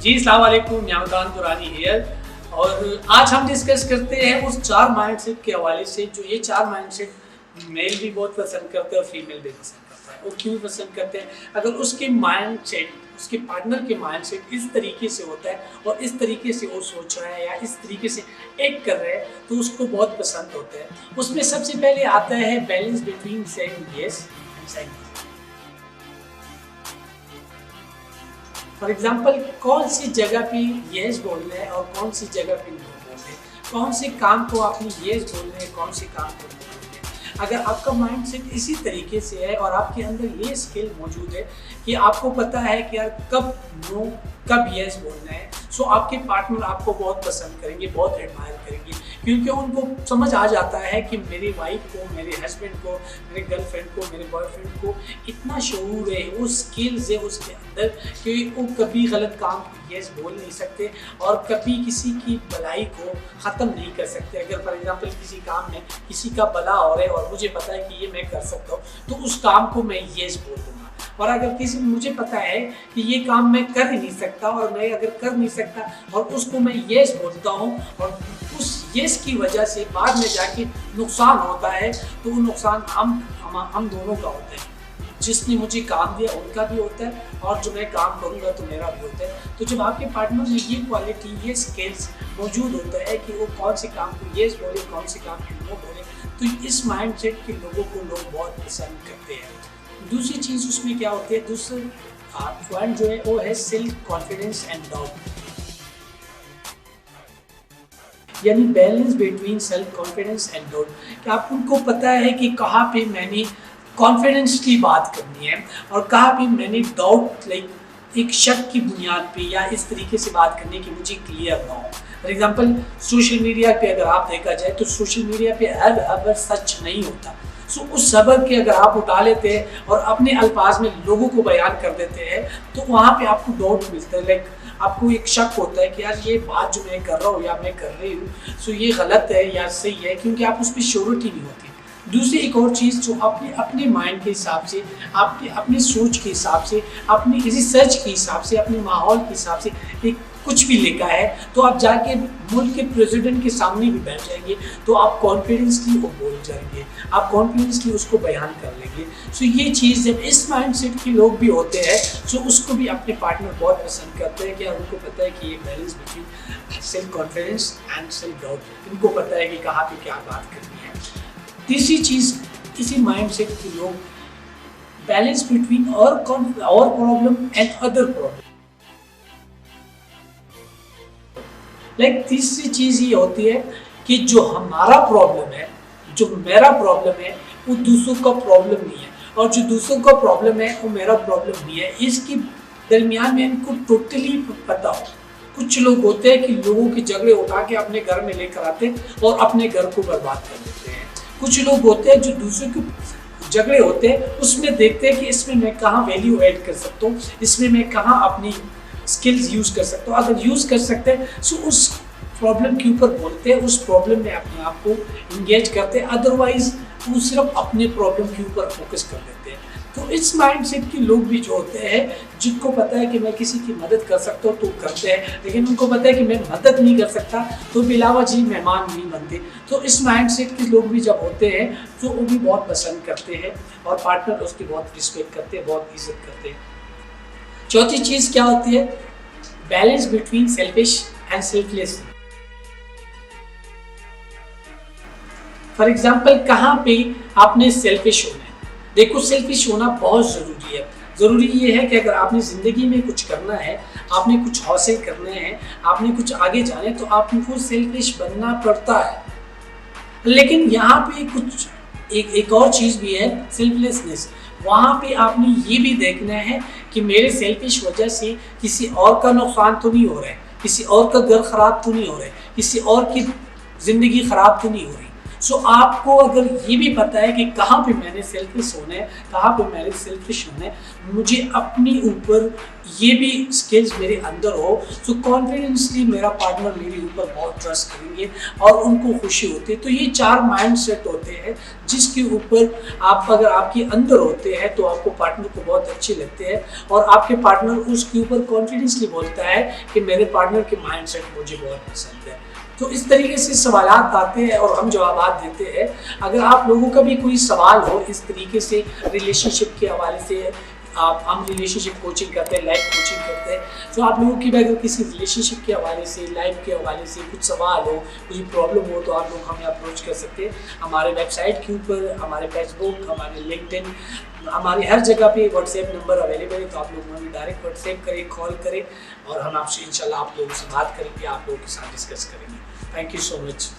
जी अस्सलाम वालेकुम, यामकान दुरानी हियर। और आज हम डिस्कस करते हैं उस 4 माइंडसेट के हवाले से जो ये 4 माइंडसेट मेल भी बहुत पसंद करते हैं और फीमेल भी पसंद करता है। वो क्यों पसंद करते हैं? अगर उसके माइंडसेट, उसके पार्टनर के माइंडसेट इस तरीके से होता है और इस तरीके से वो सोच रहा है या इस तरीके से एक्ट कर रहा है तो उसको बहुत पसंद होता है। उसमें सबसे पहले आता है balance between saying yes and saying no. For example, कौन सी जगह पे येस बोलना है और कौन सी जगह पे नो बोलना है, कौन से काम को आपने येस बोलना है, कौन से काम को नो बोलना है। अगर आपका माइंडसेट इसी तरीके से है और आपके अंदर ये स्किल मौजूद है कि आपको पता है कि यार कब नो कब येस बोलना है, सो आपके पार्टनर आपको बहुत पसंद करेंगे, बहुत एडमायर करेंगे, क्योंकि उनको समझ आ जाता है कि मेरी वाइफ को, मेरे हस्बैंड को, मेरे गर्लफ्रेंड को, मेरे बॉयफ्रेंड को इतना शऊर है, वो स्किल्स है उसके अंदर कि वो कभी गलत काम को येस बोल नहीं सकते और कभी किसी की भलाई को ख़त्म नहीं कर सकते। अगर फॉर एग्जांपल किसी काम में किसी का भला हो रहा है और मुझे पता है कि ये मैं कर सकता हूँ तो उस काम को मैं येस बोल दूँगा। और अगर किसी मुझे पता है कि ये काम मैं कर ही नहीं सकता और मैं अगर कर नहीं सकता और उसको मैं येस बोलता हूँ और उस येस की वजह से बाद में जाके नुकसान होता है तो वो नुकसान हम दोनों का होता है। जिसने मुझे काम दिया उनका भी होता है और जो मैं काम करूँगा तो मेरा भी होता है। तो जब आपके पार्टनर में ये क्वालिटी, ये स्किल्स मौजूद होता है कि वो कौन से काम को येस बोले, कौन से काम को नो बोले, तो इस माइंडसेट के लोगों को लोग बहुत पसंद करते हैं। दूसरी चीज़ उसमें क्या होती है, दूसरा पॉइंट जो है वो है सेल्फ कॉन्फिडेंस एंड डाउट, यानी balance between self confidence and doubt. कि आप उनको पता है कि कहाँ पे मैंने कॉन्फिडेंस की बात करनी है और कहाँ पे मैंने डाउट, लाइक एक शक की बुनियाद पे या इस तरीके से बात करने की मुझे क्लियर ना हो। फॉर एग्जांपल, सोशल मीडिया पे अगर आप देखा जाए तो सोशल मीडिया पे हर खबर सच नहीं होता। सो उस खबर के अगर आप उठा लेते हैं और अपने अल्फाज में लोगों को बयान कर देते हैं तो वहाँ पे आपको डाउट मिलता है, लाइक आपको एक शक होता है कि यार ये बात जो मैं कर रहा हूँ या मैं कर रही हूँ सो ये गलत है या सही है, क्योंकि आप उस पर श्योरिटी नहीं होती। दूसरी एक और चीज़ जो अपने माइंड के हिसाब से, आपके अपनी सोच के हिसाब से, अपनी रिसर्च के हिसाब से, अपने माहौल के हिसाब से एक कुछ भी लिखा है तो आप जाके मुल्क के प्रेसिडेंट के सामने भी बैठ जाएंगे तो आप कॉन्फिडेंसली वो बोल जाएंगे, आप कॉन्फिडेंसली उसको बयान कर लेंगे। सो ये चीज़ जब इस माइंडसेट के लोग भी होते हैं सो उसको भी अपने पार्टनर बहुत पसंद करते हैं कि उनको पता है कि ये balance between self confidence and self doubt, उनको पता है कि कहाँ पे क्या बात करनी है। तीसरी चीज़, इसी माइंडसेट के लोग बैलेंस बिटवीन और problem and other problem, like तीसरी चीज़ ये होती है कि जो हमारा प्रॉब्लम है, जो मेरा प्रॉब्लम है वो दूसरों का प्रॉब्लम नहीं है और जो दूसरों का प्रॉब्लम है वो मेरा प्रॉब्लम नहीं है। इसके दरमियान में इनको टोटली पता हो। कुछ लोग होते हैं कि लोगों के झगड़े उठा के अपने घर में लेकर आते हैं और अपने घर को बर्बाद कर देते हैं। कुछ लोग होते हैं जो दूसरों के झगड़े होते हैं उसमें देखते हैं कि इसमें मैं कहाँ वैल्यू ऐड कर सकता हूँ, इसमें मैं कहाँ अपनी स्किल्स यूज़ कर सकते हो। अगर यूज़ कर सकते हैं सो उस प्रॉब्लम के ऊपर बोलते हैं, उस प्रॉब्लम में अपने आप को इंगेज करते हैं, अदरवाइज वो सिर्फ अपने प्रॉब्लम के ऊपर फोकस कर देते हैं। तो इस माइंडसेट के लोग भी जो होते हैं जिनको पता है कि मैं किसी की मदद कर सकता हूँ तो करते हैं, लेकिन उनको पता है कि मैं मदद नहीं कर सकता तो बिलावा जी मेहमान नहीं बनते। तो इस माइंडसेट के लोग भी जब होते हैं तो वो भी बहुत पसंद करते हैं और पार्टनर उसकी बहुत रिस्पेक्ट करते हैं, बहुत इज्जत करते हैं। चौथी चीज़ क्या होती है, balance between selfish and selfless. For example, कहाँ पे आपने सेल्फिश होना है? देखो, सेल्फिश होना बहुत ज़रूरी है। ज़रूरी ये है कि अगर आपने ज़िंदगी में कुछ करना है, आपने कुछ हासिल करना है, आपने कुछ आगे जाना है तो आपको सेल्फिश बनना पड़ता है। लेकिन यहाँ पे कुछ एक और चीज़ भी है, सेल्फलेसनेस। वहाँ पे आपने ये भी देखना है कि मेरे सेल्फिश वजह से किसी और का नुकसान तो नहीं हो रहा है, किसी और का घर ख़राब तो नहीं हो रहा है, किसी और की ज़िंदगी ख़राब तो नहीं हो रही। सो आपको अगर ये भी पता है कि कहाँ पे मैंने सेल्फिश होना है, कहाँ पे मैंने सेल्फिश होना है, मुझे अपने ऊपर ये भी स्किल्स मेरे अंदर हो, सो कॉन्फिडेंसली मेरा पार्टनर मेरे ऊपर बहुत ट्रस्ट करेंगे और उनको खुशी होती है। तो ये 4 माइंड सेट होते हैं जिसके ऊपर आप अगर आपके अंदर होते हैं तो आपको पार्टनर को बहुत अच्छे लगते हैं और आपके पार्टनर उसके ऊपर कॉन्फिडेंसली बोलता है कि मेरे पार्टनर के माइंड सेट मुझे बहुत पसंद है। तो इस तरीके से सवालात आते हैं और हम जवाब देते हैं। अगर आप लोगों का भी कोई सवाल हो इस तरीके से रिलेशनशिप के हवाले से, हम रिलेशनशिप कोचिंग करते हैं, लाइफ कोचिंग करते हैं, तो आप लोगों की भी अगर किसी रिलेशनशिप के हवाले से, लाइफ के हवाले से कुछ सवाल हो, कोई प्रॉब्लम हो, तो आप लोग हमें अप्रोच कर सकते हैं। हमारे वेबसाइट के ऊपर, हमारे फेसबुक, हमारे लिंक्डइन, हमारी हर जगह पे व्हाट्सएप नंबर अवेलेबल है, तो आप लोग हमें डायरेक्ट व्हाट्सएप करें, कॉल करें और हम आपसे इंशाल्लाह आप लोगों से बात करेंगे, आप लोगों के साथ डिस्कस करेंगे। Thank you so much.